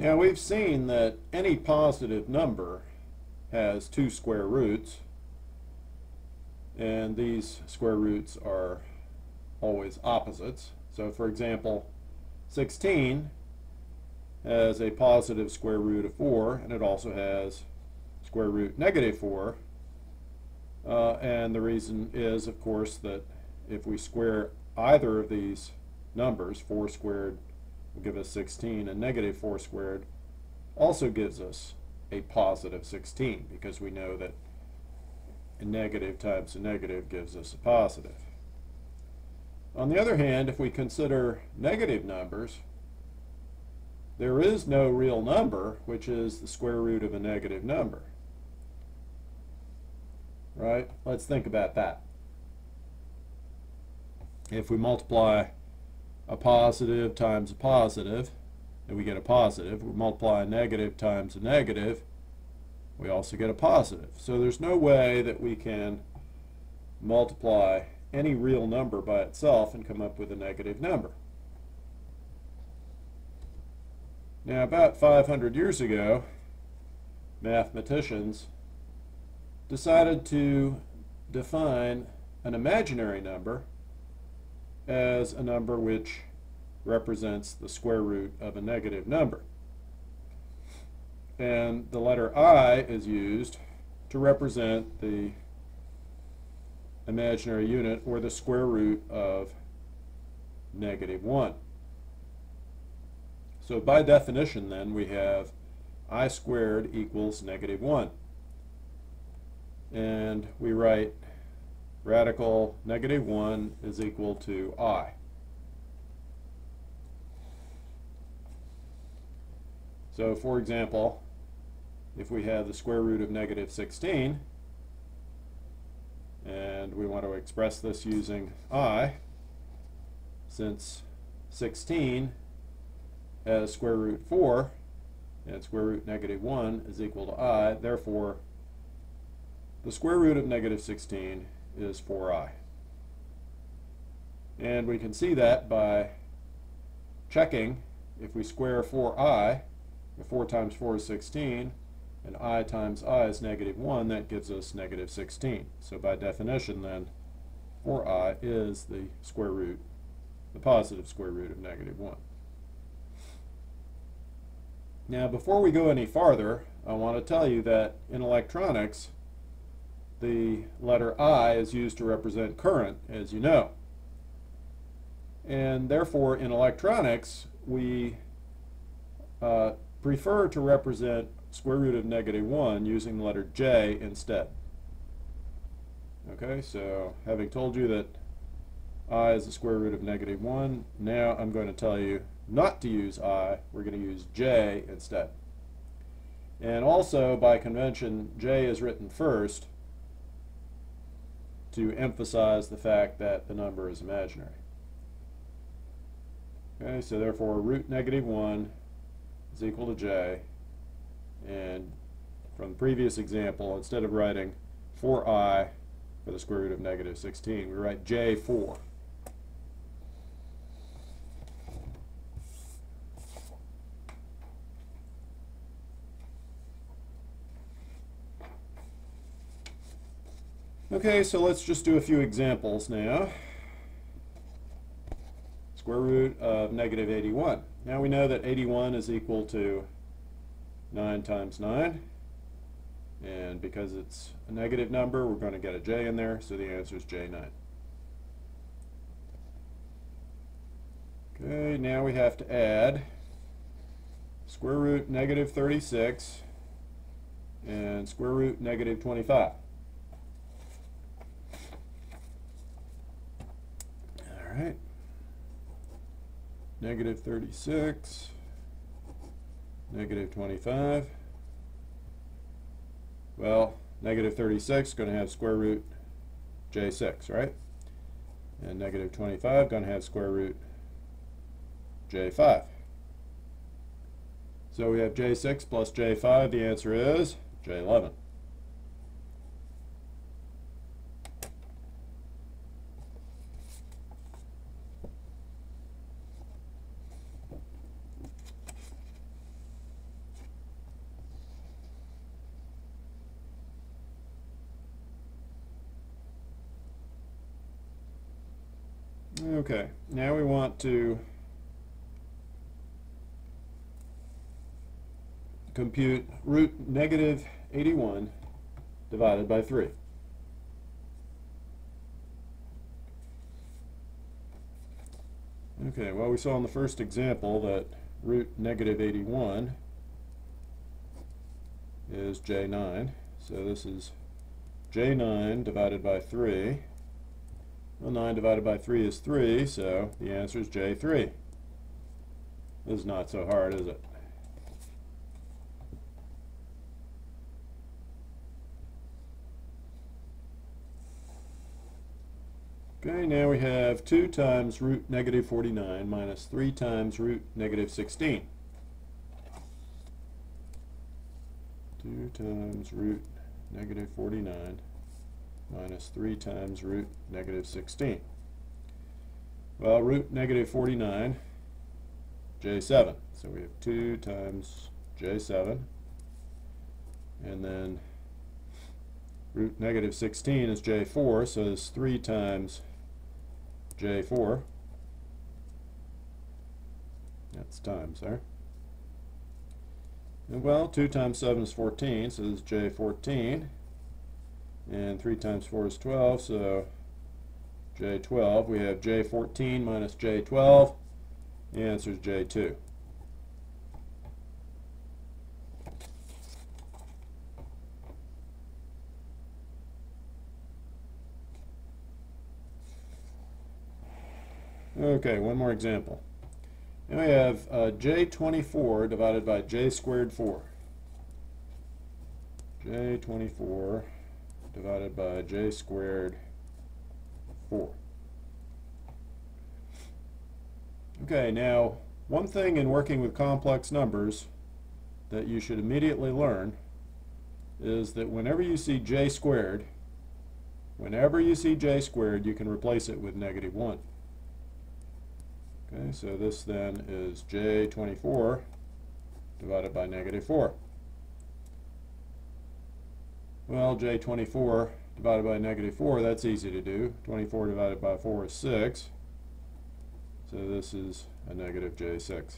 Now we've seen that any positive number has two square roots, and these square roots are always opposites. So for example, 16 has a positive square root of 4, and it also has square root negative 4. And the reason is, of course, that if we square either of these numbers, 4 squared will give us 16, and negative 4 squared also gives us a positive 16, because we know that a negative times a negative gives us a positive. On the other hand, if we consider negative numbers, there is no real number which is the square root of a negative number. Right? Let's think about that. If we multiply a positive times a positive, and we get a positive. We multiply a negative times a negative, we also get a positive. So there's no way that we can multiply any real number by itself and come up with a negative number. Now, about 500 years ago, mathematicians decided to define an imaginary number as a number which represents the square root of a negative number. And the letter I is used to represent the imaginary unit, or the square root of negative 1. So by definition then, we have I squared equals negative 1. And we write radical negative 1 is equal to I. So for example, if we have the square root of negative 16, and we want to express this using I, since 16 has square root 4, and square root negative 1 is equal to I, therefore the square root of negative 16 is 4i. And we can see that by checking. If we square 4i, 4 times 4 is 16, and I times I is negative 1, that gives us negative 16. So by definition then, 4i is the square root, the positive square root of negative 1. Now before we go any farther, I want to tell you that in electronics, the letter I is used to represent current, as you know. And therefore in electronics, we prefer to represent square root of negative 1 using the letter J instead. Okay, so having told you that I is the square root of negative 1, now I'm going to tell you not to use I, we're going to use J instead. And also, by convention, J is written first to emphasize the fact that the number is imaginary. Okay, so therefore root negative 1 is equal to J, and from the previous example, instead of writing 4i for the square root of negative 16, we write J4. Okay, so let's just do a few examples now. Square root of negative 81. Now we know that 81 is equal to 9 times 9. And because it's a negative number, we're going to get a J in there, so the answer is J9. Okay, now we have to add square root negative 36 and square root negative 25. All right. Negative 36, negative 25. Well, negative 36 is going to have square root J6, right? And negative 25 going to have square root J5. So we have J6 plus J5. The answer is J11. Okay, now we want to compute root negative 81 divided by 3. Okay, well, we saw in the first example that root negative 81 is J9. So this is J9 divided by 3. Well, 9 divided by 3 is 3, so the answer is J3. This is not so hard, is it? Okay, now we have 2 times root negative 49 minus 3 times root negative 16. 2 times root negative 49 minus 3 times root negative 16. Well, root negative 49, J7. So we have 2 times J7. And then root negative 16 is J4, so it's 3 times J4. That's times there. And well, 2 times 7 is 14, so this is J14. And 3 times 4 is 12, so J12. We have J14 minus J12. The answer is J2. Okay, one more example. Now we have J24 divided by J squared 4. J24 divided by J squared 4. Okay, now one thing in working with complex numbers that you should immediately learn is that whenever you see J squared, you can replace it with negative 1. Okay, so this then is J24 divided by negative 4. Well, J24 divided by negative 4, that's easy to do. 24 divided by 4 is 6. So this is a negative J6.